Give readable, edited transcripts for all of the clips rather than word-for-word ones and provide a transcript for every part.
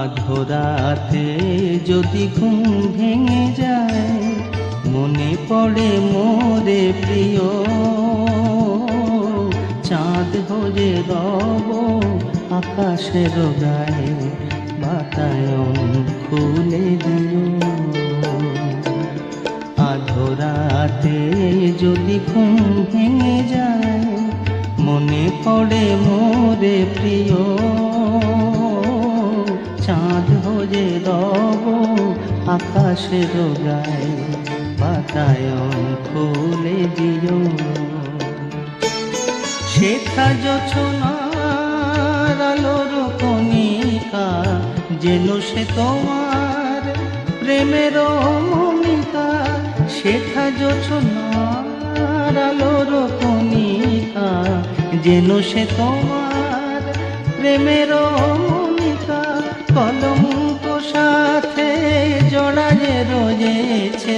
আধরাতে যদি ঘুম ভেঙে যায়, মনে পড়ে মোরে প্রিয়, চাঁদ হয়ে রব আকাশের গায়ে, বাতায়ন খুলে দিও। আধরাতে যদি ঘুম ভেঙে যায়, মনে পড়ে মোরে প্রিয়, চাঁদ হয়ে রব আকাশের গায়ে, বাতায়ন খুলে দিও। শেখা জোছনার আলোর কণিকা, যেন সে তোমার প্রেমের মমিতা। শেখা জোছনার আলোর কণিকা, যেন সে তোমার প্রেমের মমিতা। কলঙ্ক সাথে জড়ায়ে রয়েছে,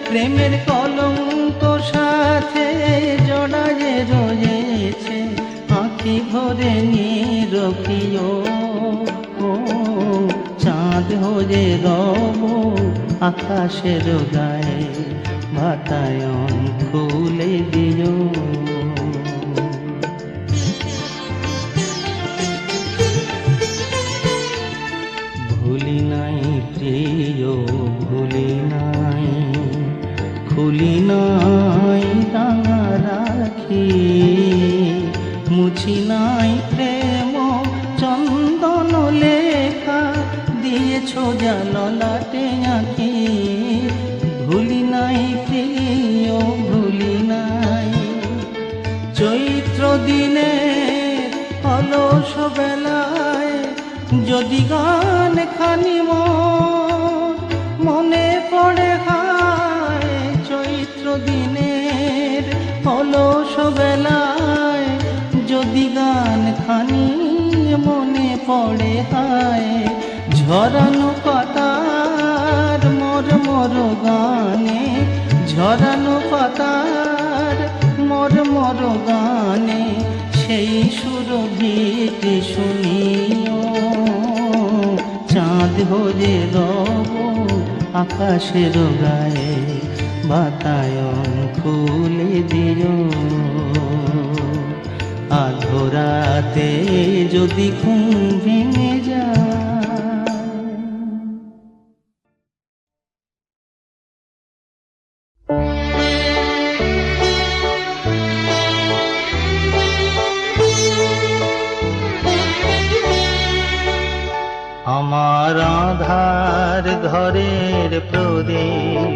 প্রেমের কলঙ্ক সাথে জড়ায়ে রয়েছে। আঁখি ভরে নিরখিও, চাঁদ হয়ে রব আকাশের গায়ে, বাতায়ন খুলে দিও। ভুলি নাই প্রিয়, ভুলি নাই, খুলি নাই রাঙা রাখি, মুছি নাই প্রেম চন্দন লেখা, দিয়েছ জাললাটে আঁখি। ভুলি নাই প্রিয়, ভুলি নাই, চৈত্র দিনে অলস বেলায় যদি গান খানি মনে পড়ে হায়। চৈত্র দিনের অলস বেলায় যদি গান খানি মনে পড়ে হায়। ঝরানো পাতার মোর মোর গানে, ঝরানো পাতার মোর মোর গানে, সেই সুরভিটি শুনিও। চাঁদ হয়ে রব আকাশের গায়ে, বাতায়ন খুলে দিও। আধরাতে যদি ঘুম ভেঙে যায়। আমার আধার ঘরের প্রদীপ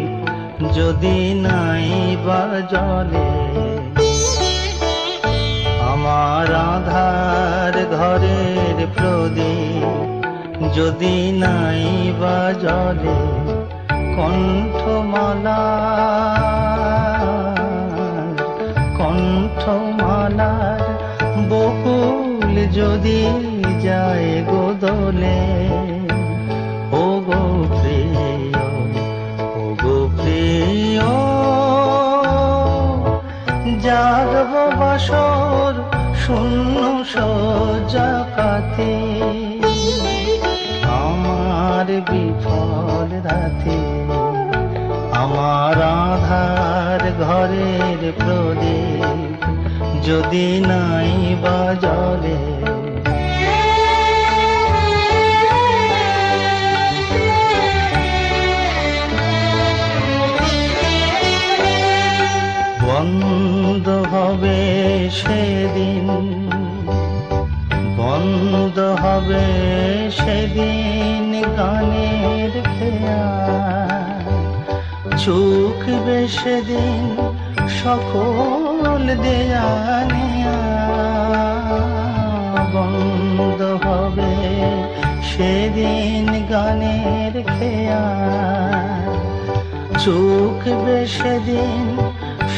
যদি নাই বা জ্বলে, আমার আধার ঘরের প্রদীপ যদি নাই বা জ্বলে, কণ্ঠমালার বকুল যদি যায় গোদলে, ও গো প্রিয়, ও গো প্রিয়, জাগব বাসর শূন্য সজ্জা কাতে, আমার বিফল রাতে। আমার আধার ঘরের প্রদীপ যদি নাই বা জ্বলে, বন্ধ হবে সেদিন, বন্ধ হবে সেদিন গানের খেয়া, চুকবে সেদিন সকল দেয়া নেয়া। বন্ধ হবে সেদিন গানের খেয়া, চুকবে সেদিন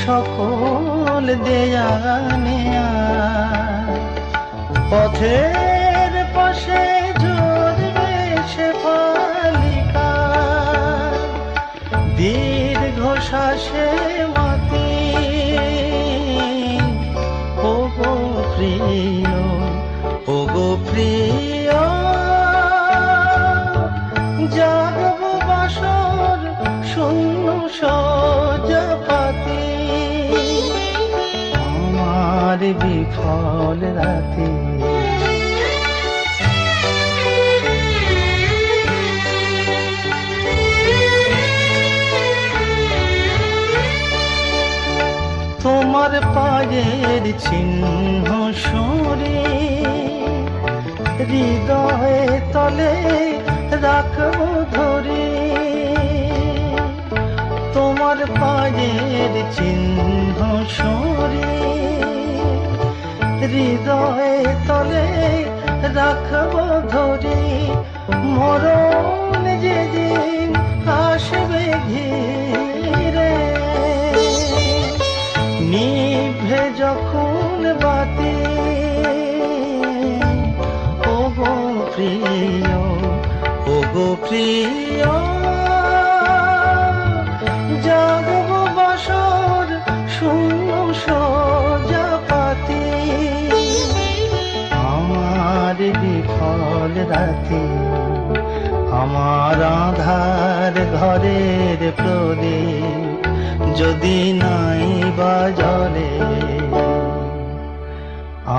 সকল দেয়া নেয়া। পথের পাশে ঝরবে শেফালিকা, দীর্ঘশ্বাসে মাতি, ও গো প্রিয়, ও গো প্রিয়, বিফল রাতে। তোমার পায়ের চিহ্ন সরে হৃদয়ে তলে রাখবো ধরে। তোমার পায়ের চিহ্ন সরে হৃদয়ে তলে রাখবো ধরে। মরণ যেদিন আসবে ঘিরে, নিভে যখন বাতি, ওগো প্রিয়, ওগো প্রিয়, জাগব বাসর শূন্য সোজা পাতি। আমার বিফল রাতে, আমার আঁধার ঘরের প্রদীপ যদি নাই বা জ্বলে,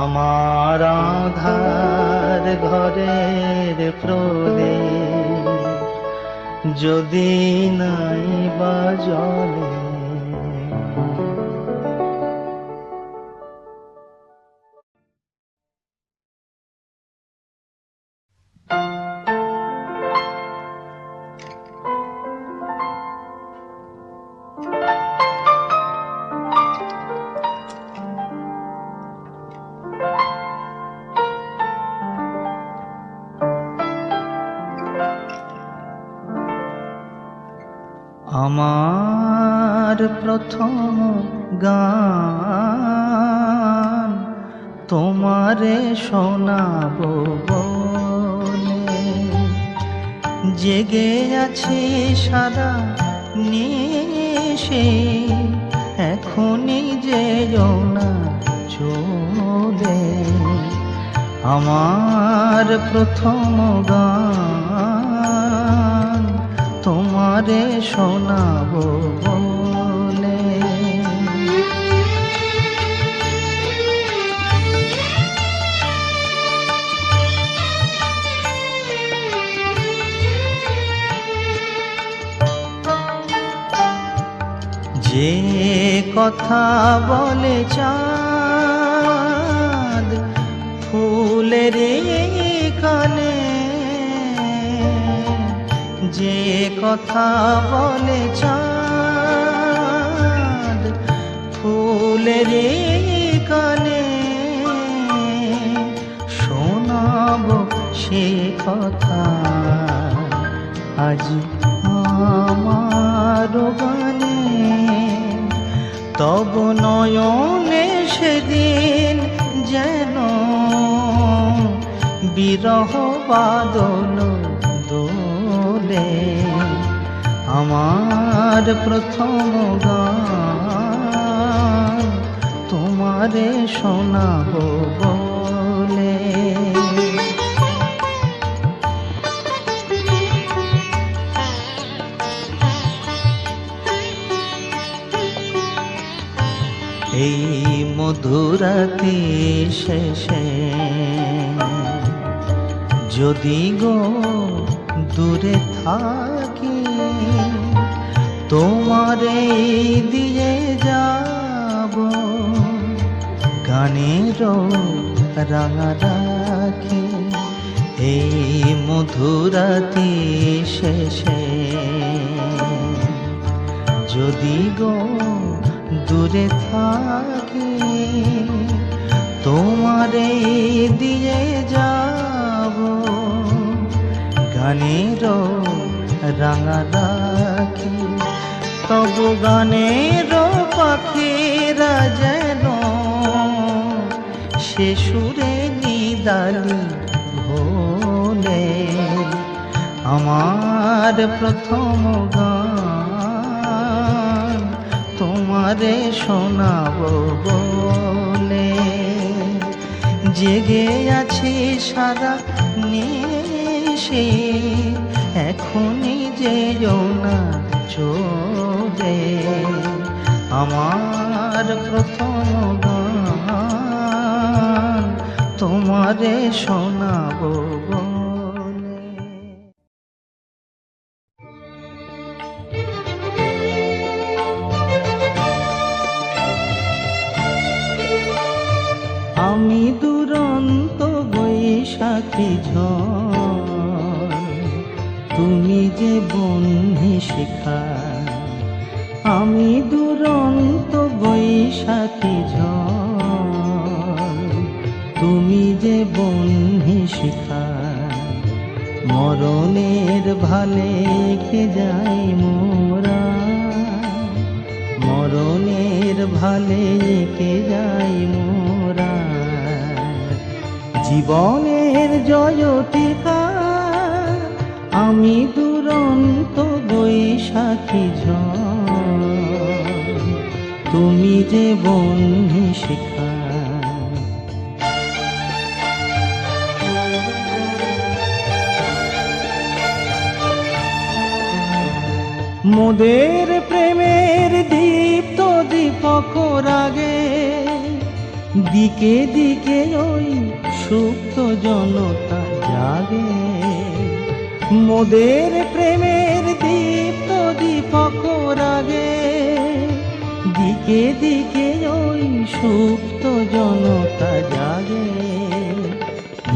আমার আঁধার ঘরের প্রদীপ যদি নাই বা জ্বলে। আমার প্রথম গান তোমারে শোনাবো বলে, জেগে আছি সারা নিশে, এখনই যেও না চলে। আমার প্রথম গান তোমারে শোনাবো বলে। যে কথা বলে চাঁদ ফুলের কানে, যে কথা বলে চাঁদ ফুলের কানে, শোনাবো সে কথা আজ আমার গানে। তব নয়নে সেদিন যেন বিরহ বাদল দোলে। আমার প্রথম গান তোমারে শোনাবো বলে। এই মধুরাতি শেষে যদি গো দূরে থাকি, তোমারে দিয়ে যাব গানের রাঙা রাখি। এই মধুরাতি শেষে যদি গো দূরে থাকি, তোমারে দিয়ে যাব গানের রাঙা রাখি। তব গানের পাখিরা যেন সে সুরে নিদালি ভোলে। আমার প্রথম গান তোমারে শোনাবো বলে, জেগে আছি সারা নিশে, এখনই যেও না চলে। আমার প্রথম গান তোমারে শোনাবো বলে। আমি দুরন্ত বৈশাখী ঝড়, তুমি যে বহ্নি শিখা। আমি দুরন্ত বৈশাখী ঝড়, তুমি যে বহ্নি শিখা। মরণের ভালে কে যাই মোরা, মরণের ভালে কে যাই মোরা। জীবনের জয়টিকা আমি দুরন্ত বৈশাখী ঝড়, তুমি যে বহ্নি শিখা। মোদের প্রেমের দীপ্ত দীপক রাগে, দিকে দিকে ওই সুপ্ত জনতা জাগে। মোদের প্রেমের দীপ্ত দীপক রাগে, দিকে দিকে ওই সুপ্ত জনতা জাগে।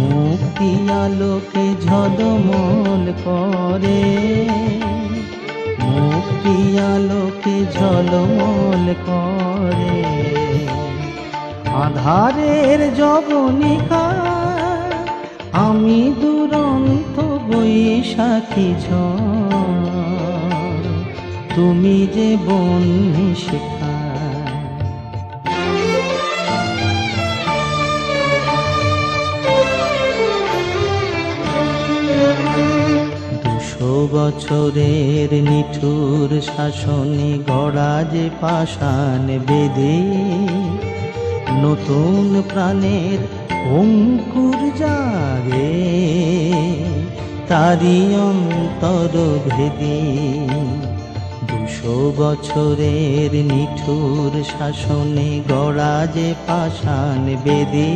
মুক্তি আলোকে ঝলমল করে, মুক্তি আলোকে ঝলমল করে। আধারের জবনিকা আমি দুরন্ত বৈশাখী ঝড়, তুমি যে বহ্নি শিখা। বছরের নিঠুর শাসনে গড়া যে পাষাণ বেদে, নতুন প্রাণের অঙ্কুর জাগে তারি অন্তর ভেদে। 200 বছরের নিঠুর শাসনে গড়া যে পাষাণ বেদে,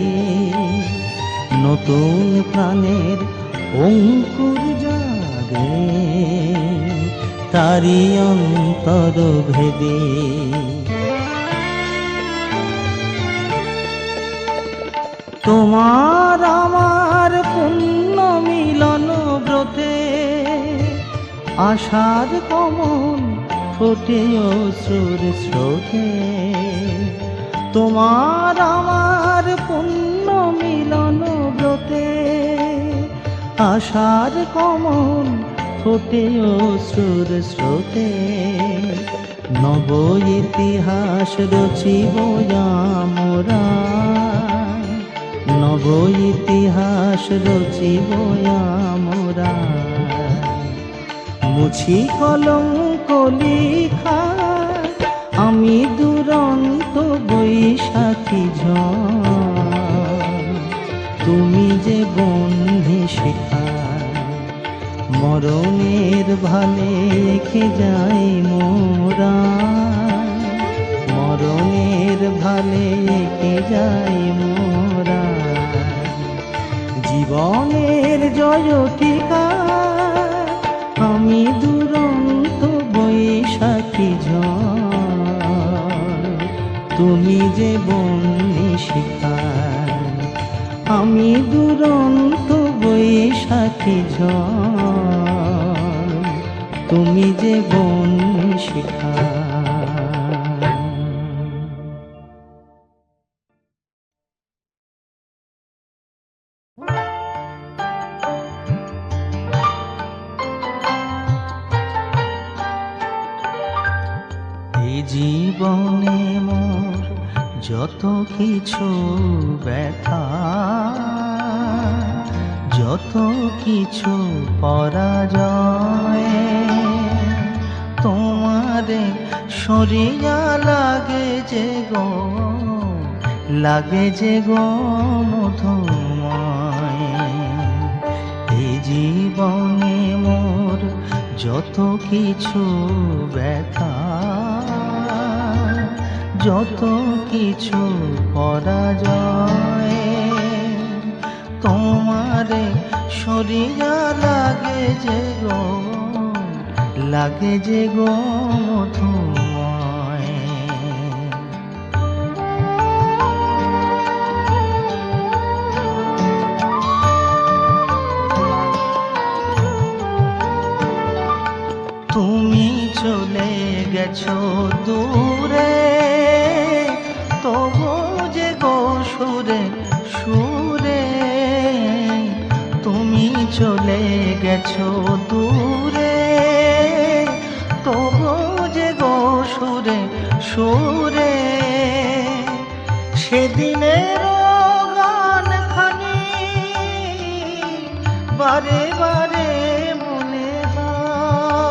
নতুন প্রাণের অঙ্কুর জাগে তারি অন্তর ভেদে। তোমার আমার পুণ্য মিলন ব্রতে, আশার কমল ফোটে অশ্রুর স্রোতে। তোমার আমার পুণ্য মিলন ব্রতে, আশার কমল ফোটে অশ্রুর স্রোতে। নব ইতিহাস রচিব আমরা, নব ইতিহাস রচিব আমরা। মুছি কলঙ্ক লিখা আমি দুরন্ত বৈশাখী ঝড়, তুমি যে বহ্নি শিখা। মরণের ভালে কে যাই মোরা, মরণের ভালে কে যাই মোরা। জীবনের জয়টিকা আমি দুরন্ত বৈশাখী ঝড়, তুমি যে বহ্নি শিখা। আমি দুরন্ত বৈশাখী ঝড়, তুমি যে বহ্নি শিখা। এই জীবনে মোর যত কিছু ব্যথা, যত কিছু পরাজয়, তোমারে সরিয়া লাগে যে গো, লাগে যে গো মধুময়। এই জীবনে মোর যত কিছু ব্যথা, যত কিছু পরাজয়, তোমারে সরিয়া লাগে যে গো, লাগে যে গো মধুময়। তুমি চলে গেছো দূরে, তবু যে গো সুরে সুরে। তুমি চলে গেছো দূরে, তবু যে গো সুরে সুরে। সেদিনের গান খানি বারে বারে মনে হয়,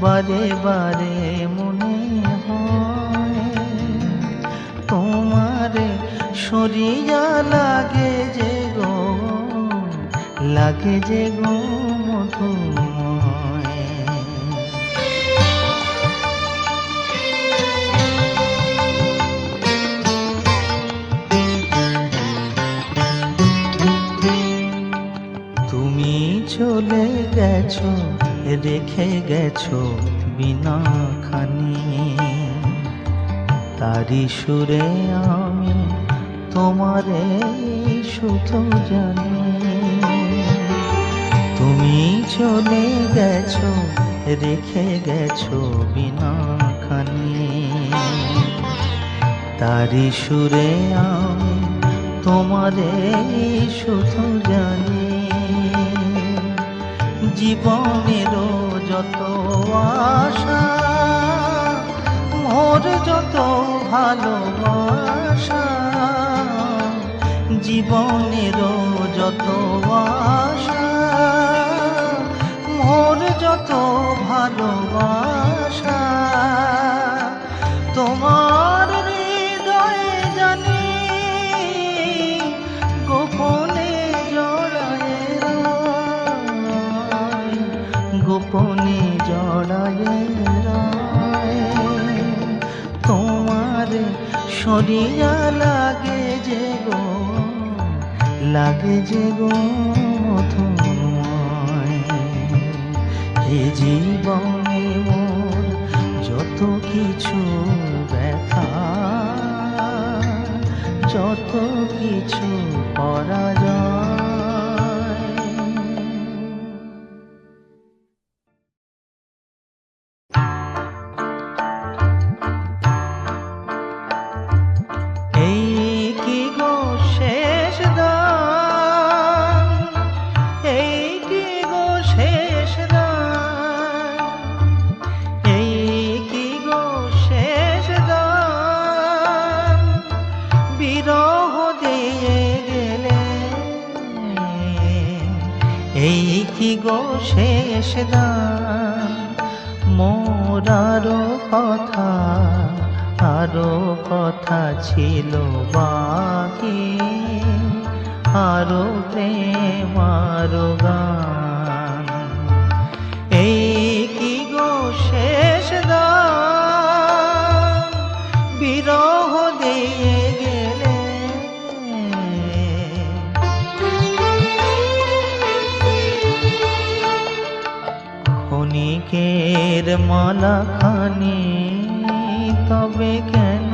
বারে বারে মনে হয়। তোমারে সরিয়া লাগে যে গো, লাগে যে গো মধুময়। তুমি চলে গেছো, রেখে গেছো বিনা খানি, তারি সুরে আমি তোমারে শুধু জানি। তুমি চলে গেছো, রেখে গেছো বিনা খানি, তারি সুরে আমি তোমারে শুধু জানি। জীবনেরও যত আশা, মোর যত ভালোবাসা, জীবনেরও যত আশা, মোর যত ভালোবাসা। তোমার হৃদয়ে জানি গোপনে জড়ায়ে রয়, গোপনে জড়ায়ে রয়। তোমার সরিয়া লাগে যে গো, লাগে যে গো মধুময়। এ জীবনে মোর যত কিছু ব্যথা, যত কিছু পরাজয়। এই কি গো শেষ দান, মোর আরো কথা ছিল বাকি, আরো প্রেম আরো গান। এই কি গো শেষ দান, বিরহ দিয়ে গেলে। ক্ষণিকের মালা খানি তবে কেন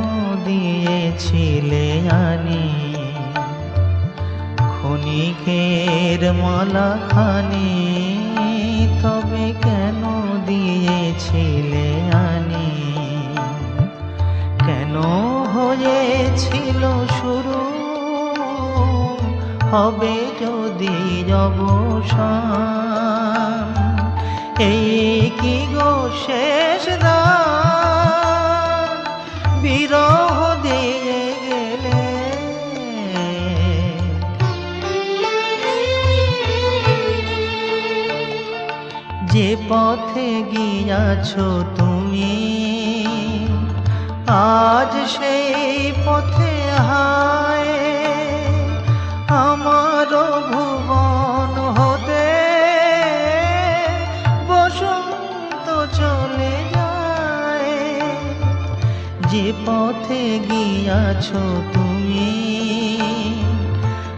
দিয়েছিলে আনি, ক্ষণিকের মালা খানি তবে কেন দিয়েছিলে আনি। কেন হয়েছিল শুরু, হবে যদি অবসান। এই কি গো শেষ দান, বিরহ দিয়ে গেলে। যে পথে গিয়াছো তুমি, আজ সেই পথে হায়। আমার ভুবন হতে বসন্ত চলে যায়। যে পথে গিয়াছো তুমি,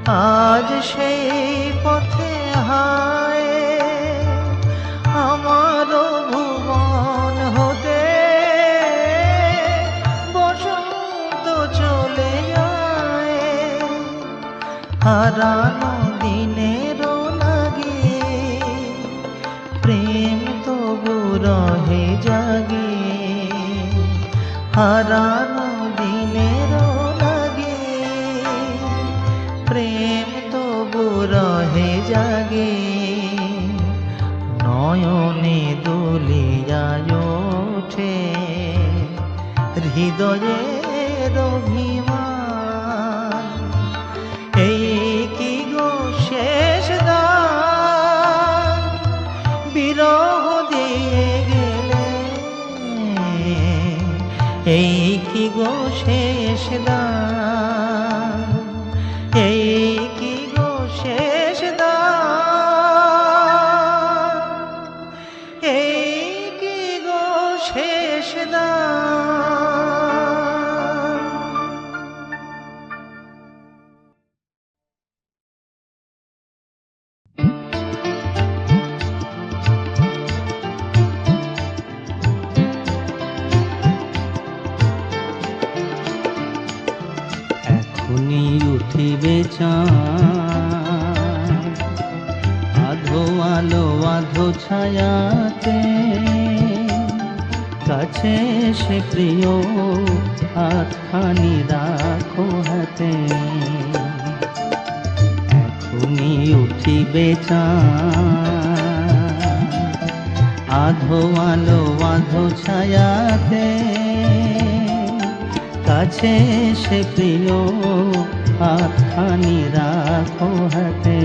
আজ সেই পথে হায় আমারও ভুবন হতে বসন্ত চলে যায়। হারানো দিনেরও লাগে প্রেম তবু রহে জাগে। হারানো দিনেরও লাগে প্রেম তবু রহে জাগে। নয়নে দুলিয়ায় ওঠে হৃদয়ের অভিমান। এই কি গো শেষ দান বিরহ দিয়ে গেলে। এই কি গো শেষ দান, এই কি গো শেষ দান, এই কি গো শেষ দান। এখনই উঠিবে চাঁদ আধো আলো আধো ছায়াতে। কাছে সে প্রিয় হাতখানি রাখো হাতে। এখনই উঠিবে চাঁদ আধো আলো আধো ছায়াতে। কাছে সে প্রিয় হাতখানি রাখো হাতে।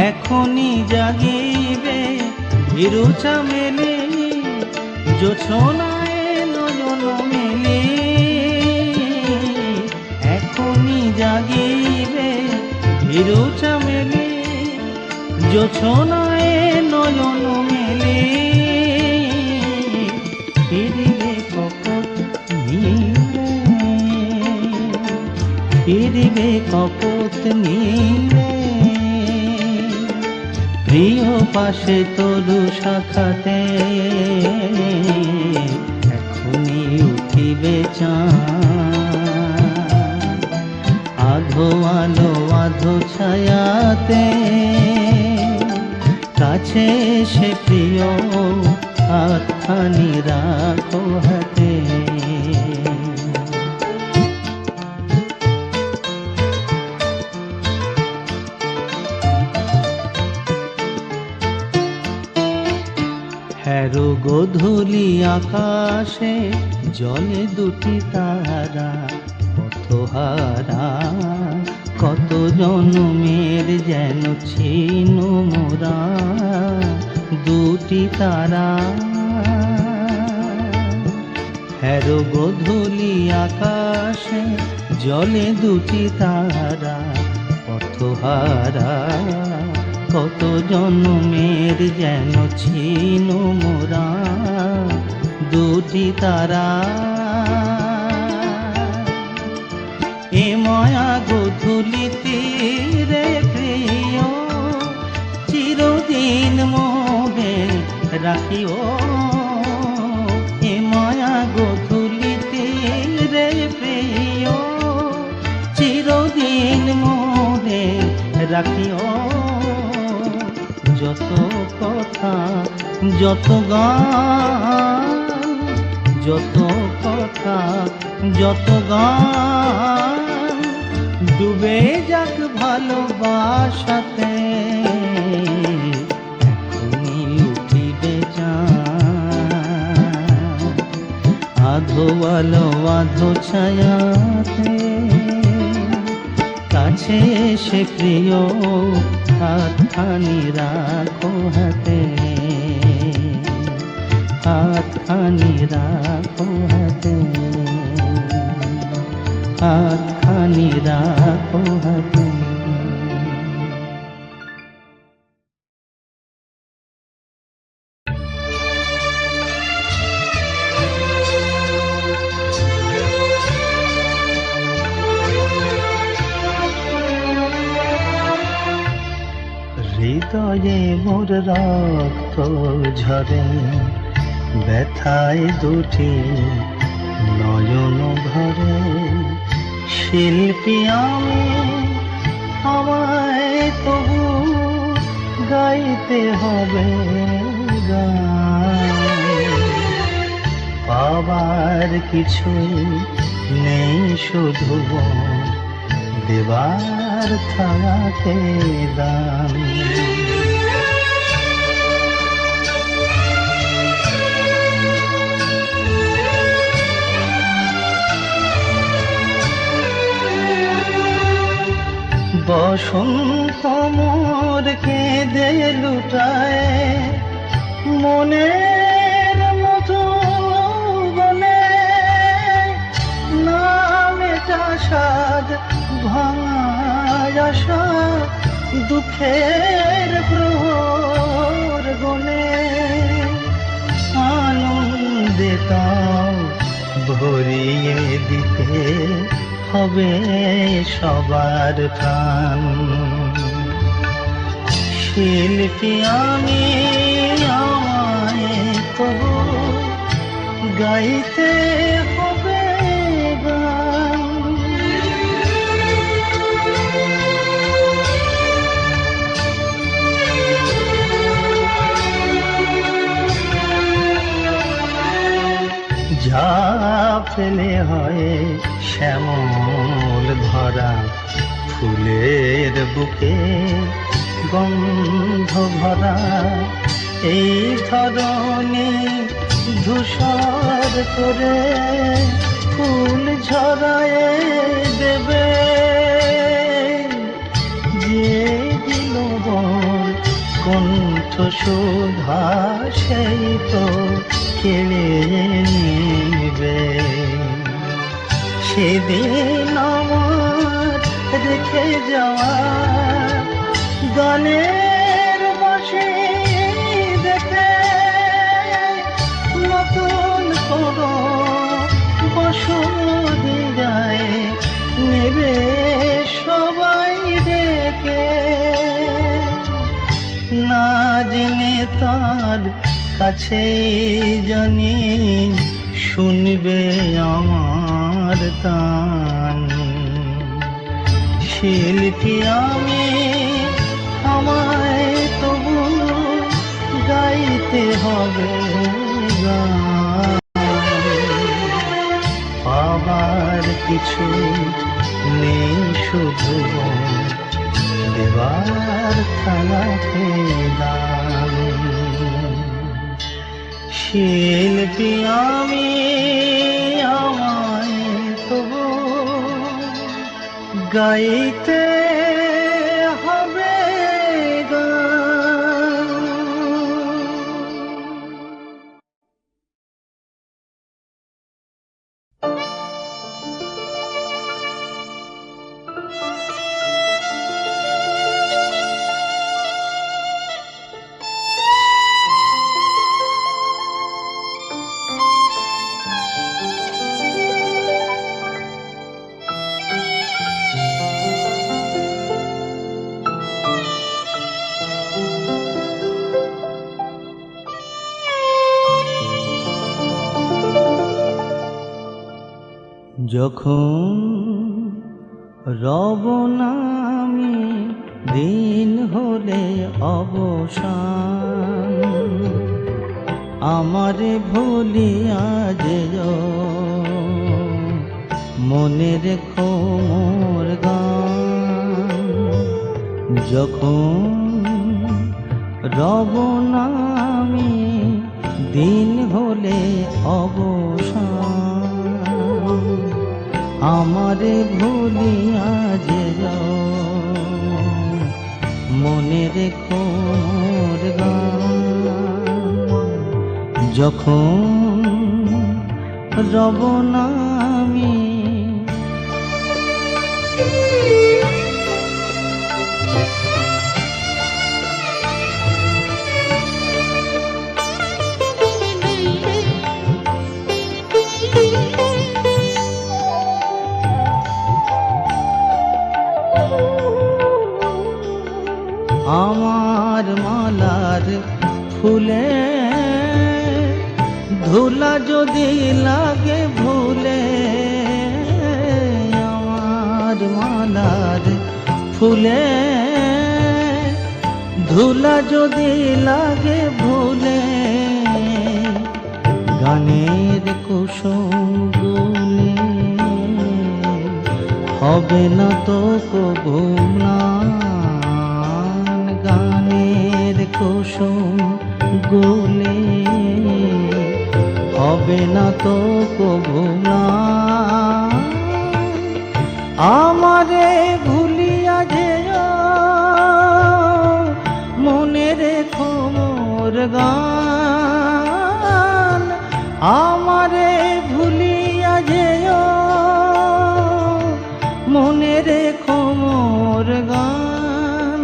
এখনই জাগিবে ভীরু চামেলি জোছনায় নয়ন মেলে। এখনই জাগিবে ভীরু চামেলি জোছনায় নয়ন মেলে। ফিরিবে কপট নীলে, ফিরিবে কপট নীলে। প্রিয় পাশে তরু শাখাতে। এখনই উঠিবে চাঁদ আধো আলো আধো ছায়াতে। কাছে সে প্রিয় হাতখানি রাখো হাতে। হ্যারো গোধূলি আকাশে জলে দুটি তারা পথহারা। কত জন্মের যেন ছিন্ন মোরা দুটি তারা। হ্যারো গোধূলি আকাশে জলে দুটি তারা পথহারা। কত জন্মের যেন ছিন্ন মোরা দুটি তারা। এ মায়া গোধূলি তীরে প্রিয় চিরদিন মোহে রাখিও। এ মায়া গোধূলি তীরে প্রিয় চিরদিন মোহে রাখিও। যত কথা যত গান, যত কথা যত গান ডুবে যাক ভালোবাসাতে। এখনই উঠিবে চাঁদ আধো আলো আধো ছায়াতে। কাছে সে প্রিয় হাতখানি রাখো হাতে। হাতখানি রাখো হাতে। হাতখানি রাখো হাতে। হৃদয়ে মোর রক্ত ঝরে, ব্যথায় দুটি নয়ন ভরে। শিল্পী আমি, আমায় তবু গাইতে হবে গান। পাবার কিছুই নেই শুধু দেবার থাকে দান। বসন্ত মোর কেঁদে লুটায় মনের মতো বনে, নামেটা সাজ ভাঙা আশা দুঃখের প্রহর গনে। আনন্দে তাও ভরিয়ে দিতে হবে সবার প্রাণ। শিল্পী আমি, আমায় তবু গাইতে হবে গান। যা ফেলে হয় শ্যামল ভরা ফুলের বুকে গন্ধ ভরা। এই ধরনী ধূসর করে ফুল ঝরায় দেবে, যে দিল বর কণ্ঠ সুধা সেই তো কেড়ে নেবে। সেদিন আমার রেখে যাওয়া গানের বাঁশি দেখে নতুন কোনো বসতি যায় নেবে সবাই ডেকে। না জেনে তার কাছে জানি শুনবে আমার তান। শিল্পী আমি, আমায় তবু গাইতে হবে গান। পাবার কিছু নেই শুধু দেবার থাকে দান। শিল্পী আমি, আমায় তবু গাইতে হবে গান। যখন রব না আমি দিন হলে অবসান, আমারে ভুলিয়া যেও মনে রেখো মোর গান। যখন রব না আমি দিন হলে অবসান, আমারে ভুলিয়া যেও মনে রেখো মোর গান। যখন রব না আমি আমার ধুলা যদি লাগে ভুলে আমার মালার ফুলে, ধুলা যদি লাগে ভুলে গানের কুসুম গুলে হবে না তো কবু ম্লান। গানের কুসুম গুলে হবে না তো কবু ম্লান। আমারে ভুলিয়া যেও মনে রেখো মোর গান। আমারে ভুলিয়া যেও মনে রেখো মোর গান।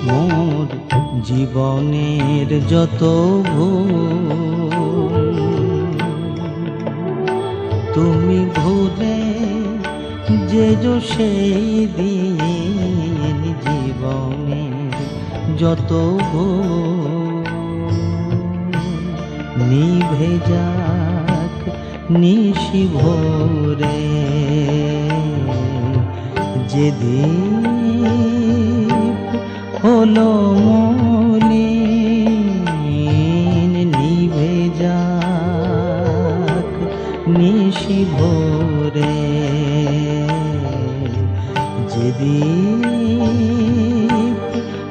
মোর জীবনের যত ভুল তুমি ভুলে যেজো সেই দিন। জীবনের যত ভুল নিভে যাক নিশি ভোরে, যেদিন হলো মলিন নিভে যাক নিশি ভোরে, যেদিন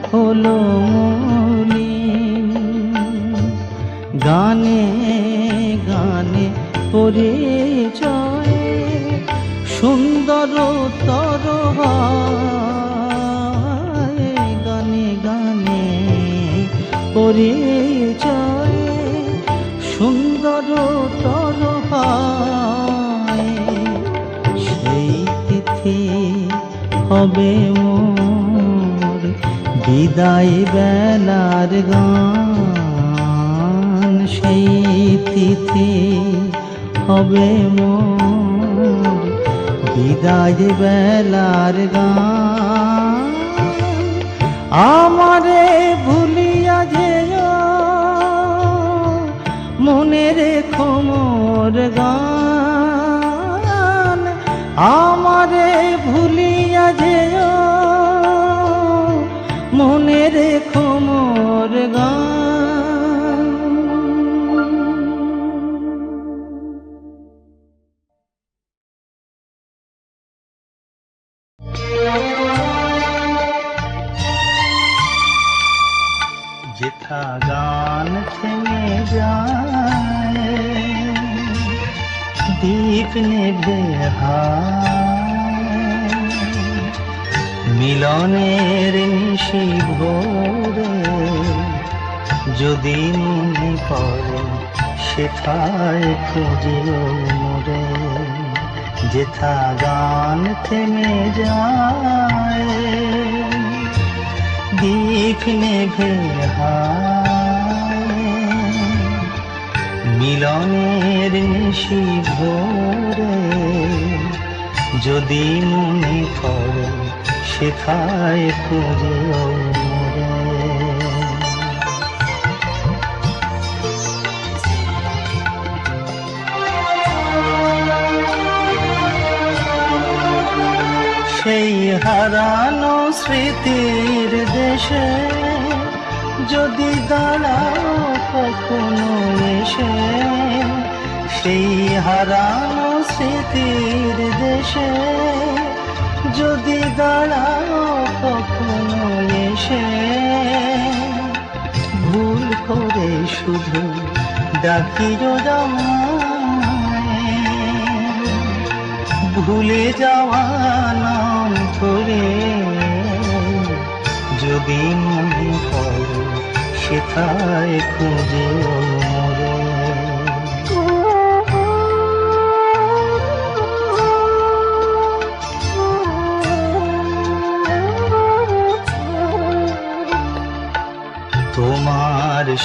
হলো মলিন। গানে গানে পরিচয় সুন্দর তর হয়। গানে গানে পরিচয় সুন্দর তর হয়। সেই তিথি হবে মোর বিদায় বেলার গান। সেই তিথি হবে মোর বিদায় বেলার গান। আমারে ভুলিয়া যেও মনে রেখো মোর গান। আমারে ভুলিয়া যেও মনে রেখো মোর গান। যেথা গান থেমে যায় দীপ নেভে হায়, মিলনের নিশি ভোরে যদি মনে পড়ে সেথায় খুঁজিও মোরে। যেথা গান থেমে যায় দীপ নেভে হায়, মিলনের নিশি ভোরে যদি মনে পড়ে সেথায় খুঁজিও মোরে। সেই হারানো স্মৃতির দেশে যদি দাঁড়াও কখনো এসে, সেই হারানো স্মৃতির দেশে যদি দাঁড়াও কখনো এসে, ভুল করে শুধু ডাকিও আমায়, ভুলে যাওয়া নাম ধরে যদি মনে পড়ে সেথায় খুঁজেও মোরে।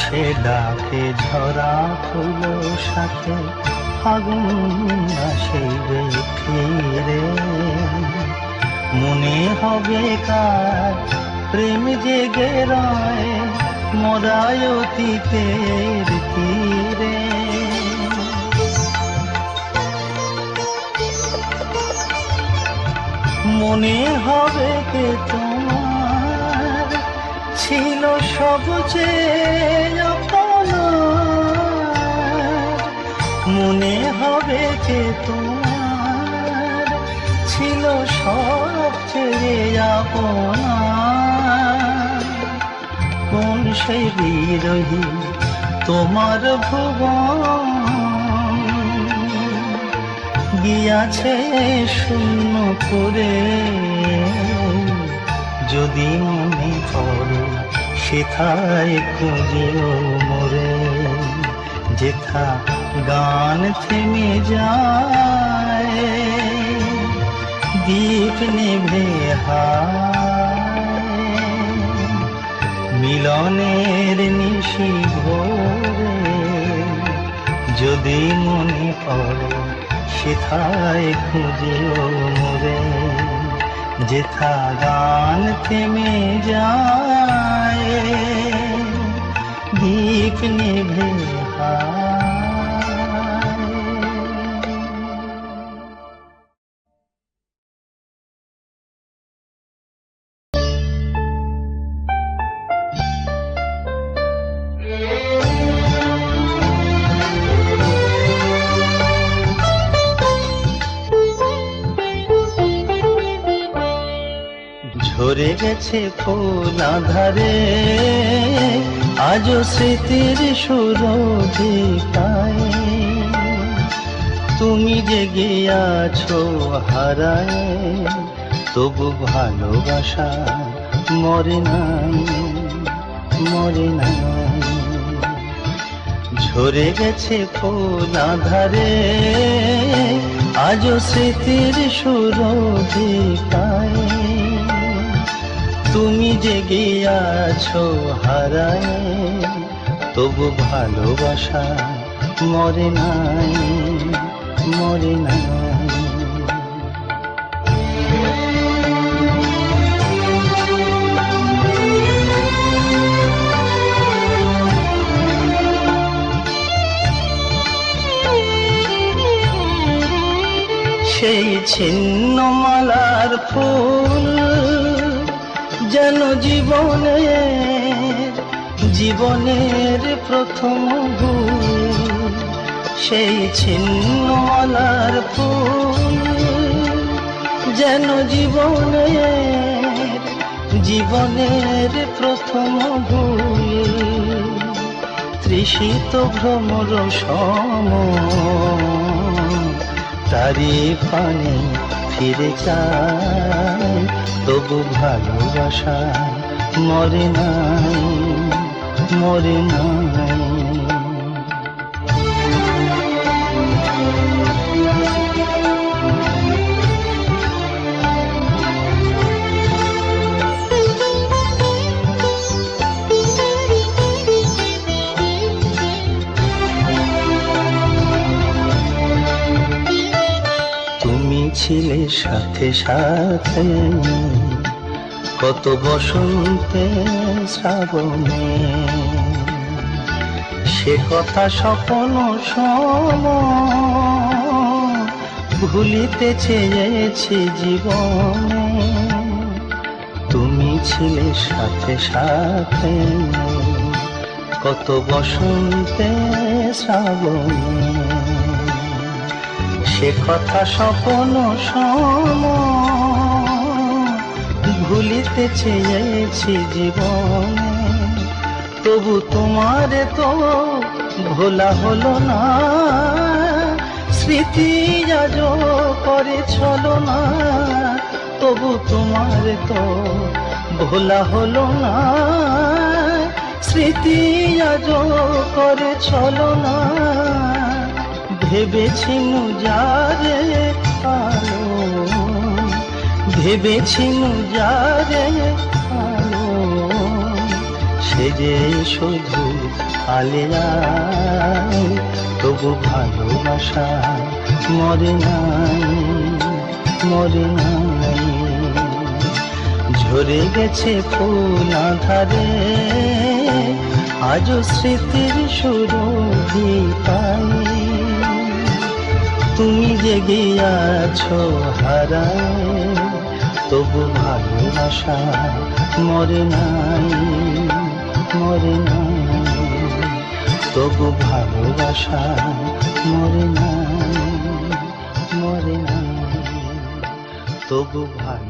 সে ডাকে ঝরা ফুল সাথে ফাগুন আসিবে ফিরে। মনে হবে কার প্রেম জেগে রয় মরায় অতীতের তীরে। মনে হবে কে তোমার ছিল সবচেয়ে আপনার। মনে হবে কে তোমার ছিল সবচেয়ে আপনার। কোন সেই বিরহী তোমার ভুবন গিয়াছে শূন্য করে। যদি মনে পড়ে সেথায় খুঁজিও মোরে। যেথা গান থেমে যায় দীপ নিভে হায়। মিলনের নিশি ভোরে যদি মনে পড়ে সেথায় খুঁজিও মোরে। যেথা গান থেমে যায় দীপ নিভে হায়। ঝরে গেছে ফুল আধারে আজও স্মৃতির সুরভিকায়। তুমি জেগে আছো হারায় তবু ভালোবাসা মরে নাই, মরে নাই। ঝরে গেছে ফুল আধারে আজও স্মৃতির সুরভিকায়। তুমি জেগে আছো হারায় তবু ভালোবাসা মরে নাই, মরে নাই। সেই ছিন্ন মালার ফুল যেন জীবনের প্রথম ভুল। সেই ছিন্ন মালার ফুল যেন জীবনের প্রথম ভুল। তৃষিত ভ্রমর সম তারি পানে ফিরে চাই তবু ভালোবাসা মরে নাই, মরে নাই। তুমি ছিলে সাথে সাথে কত বসন্তে শ্রাবণে। সে কথা স্বপ্ন সম ভুলিতে চেয়েছি জীবনে। তুমি ছিলে সাথে সাথে কত বসন্তে শ্রাবণে। সে কথা স্বপ্ন সম ভুলিতে চেয়েছি জীবনে। তবু তোমার তো ভোলা হলো না, স্মৃতি আজ করে ছলনা। তবু তোমার তো ভোলা হলো না, স্মৃতি আজ করে ছলনা। ভেবেছিনু যারে আলো, ভেবেছিনু যারে আলো, সেজে শুধু আলেয়ায়, তবু ভালোবাসা মরে নাই, মরে নাই। ঝরে গেছে ফুল আধারে, আজও স্মৃতির সুরভি পাই। তুমি জেগে আছো হারায়, তবু ভালোবাসা মরে নাই, মরে নাই। তবু ভালোবাসা মরে নাই, মরে নাই। তবু ভালো